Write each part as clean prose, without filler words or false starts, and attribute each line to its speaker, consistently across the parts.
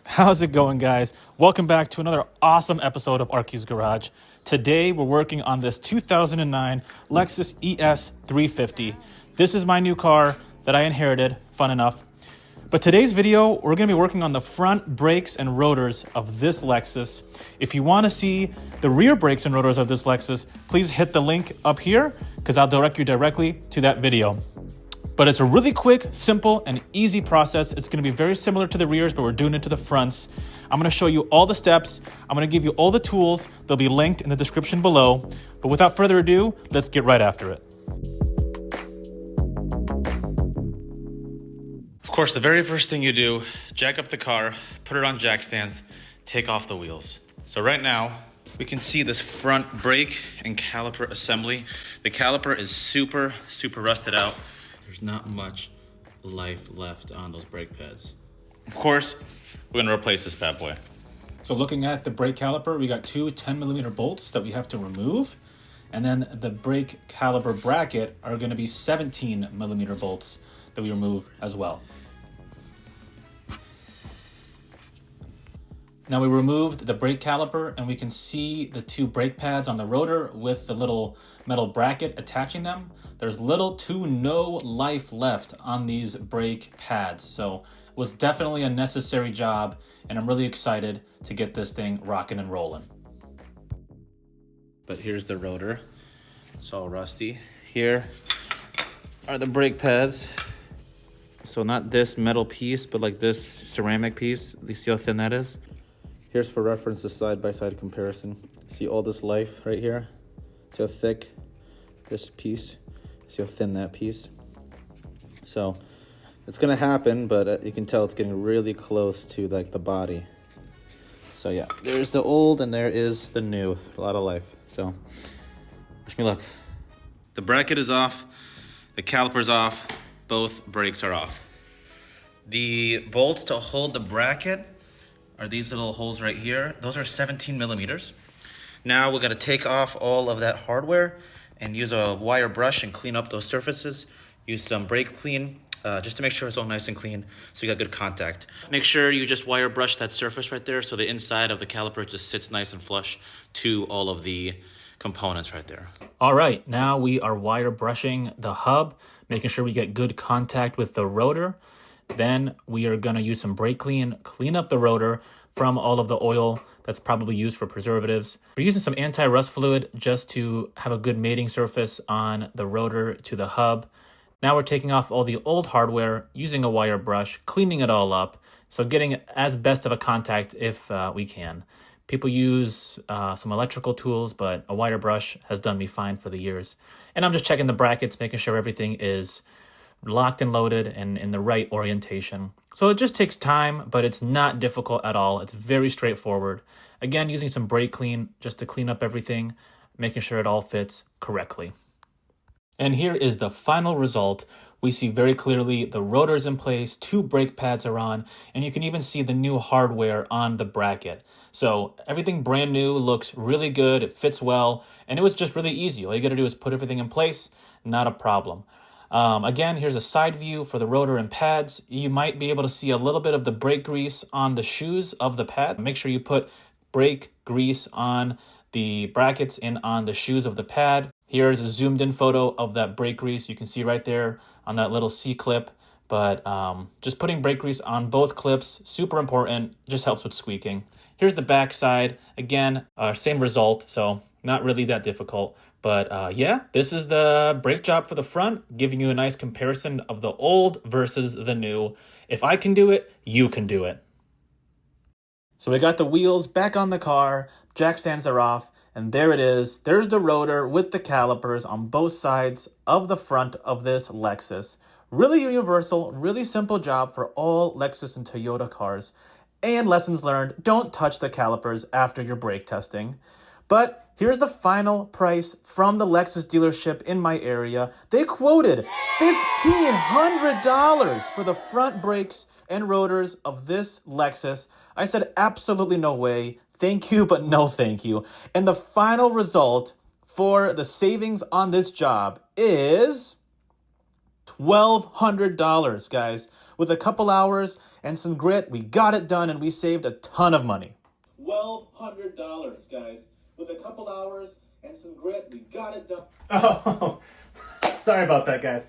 Speaker 1: How's it going, guys? Welcome back to another awesome episode of Arky's Garage. Today, we're working on this 2009 Lexus ES 350. This is my new car that I inherited, fun enough. But today's video, we're gonna be working on the front brakes and rotors of this Lexus. If you wanna see the rear brakes and rotors of this Lexus, please hit the link up here because I'll direct you directly to that video. But it's a really quick, simple, and easy process. It's gonna be very similar to the rears, but we're doing it to the fronts. I'm gonna show you all the steps. I'm gonna give you all the tools. They'll be linked in the description below. But without further ado, let's get right after it. Of course, the very first thing you do, jack up the car, put it on jack stands, take off the wheels. So right now, we can see this front brake and caliper assembly. The caliper is super rusted out. There's not much life left on those brake pads. Of course, we're gonna replace this bad boy. So looking at the brake caliper, we got two 10mm bolts that we have to remove. And then the brake caliper bracket are gonna be 17mm bolts that we remove as well. Now we removed the brake caliper and we can see the two brake pads on the rotor with the little metal bracket attaching them. There's little to no life left on these brake pads. So it was definitely a necessary job and I'm really excited to get this thing rocking and rolling. But here's the rotor. It's all rusty. Here are the brake pads. So not this metal piece, but like this ceramic piece. You see how thin that is? Here's for reference a side-by-side comparison. See all this life right here? See how thick this piece? See how thin that piece? So it's gonna happen, but you can tell it's getting really close to like the body. So yeah, there's the old and there is the new. A lot of life. So wish me luck. The bracket is off, the caliper's off, both brakes are off. The bolts to hold the bracket are these little holes right here. Those are 17mm. Now we're gonna take off all of that hardware and use a wire brush and clean up those surfaces. Use some brake clean just to make sure it's all nice and clean so you got good contact. Make sure you just wire brush that surface right there so the inside of the caliper just sits nice and flush to all of the components right there. All right, now we are wire brushing the hub, making sure we get good contact with the rotor. Then we are gonna use some brake clean up the rotor from all of the oil that's probably used for preservatives. We're using some anti-rust fluid just to have a good mating surface on the rotor to the hub. Now we're taking off all the old hardware, using a wire brush, cleaning it all up. So getting as best of a contact if we can. People use some electrical tools, but a wire brush has done me fine for the years. And I'm just checking the brackets, making sure everything is locked and loaded and in the right orientation. So it just takes time, but it's not difficult at all. It's very straightforward. Again, using some brake clean just to clean up everything, making sure it all fits correctly. And here is the final result. We see very clearly the rotor's in place, two brake pads are on, and you can even see the new hardware on the bracket. So everything brand new, looks really good, it fits well, and it was just really easy. All you gotta do is put everything in place, not a problem. Again, here's a side view for the rotor and pads. You might be able to see a little bit of the brake grease on the shoes of the pad. Make sure you put brake grease on the brackets and on the shoes of the pad. Here's a zoomed in photo of that brake grease. You can see right there on that little C-clip. But just putting brake grease on both clips, super important, just helps with squeaking. Here's the back side. Again, same result, so not really that difficult. But yeah, this is the brake job for the front, giving you a nice comparison of the old versus the new. If I can do it, you can do it. So we got the wheels back on the car, jack stands are off, and there it is. There's the rotor with the calipers on both sides of the front of this Lexus. Really universal, really simple job for all Lexus and Toyota cars. And lessons learned, don't touch the calipers after your brake testing. But here's the final price from the Lexus dealership in my area. They quoted $1,500 for the front brakes and rotors of this Lexus. I said, absolutely no way. Thank you, but no thank you. And the final result for the savings on this job is $1,200, guys.
Speaker 2: With a couple hours and some grit, we got it done and we saved a ton of money. $1,200, guys. With a couple hours and some grit, we got it done. Oh, sorry about that, guys.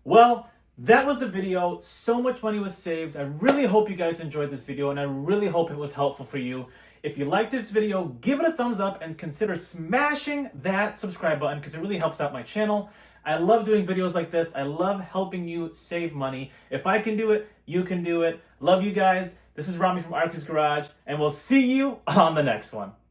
Speaker 2: Well, that was the video. So much money was saved. I really hope you guys enjoyed this video, and I really hope it was helpful for you. If you liked this video, give it a thumbs up and consider smashing that subscribe button because it really helps out my channel. I love doing videos like this. I love helping you save money. If I can do it, you can do it. Love you guys. This is Rami from Arcus Garage, and we'll see you on the next one.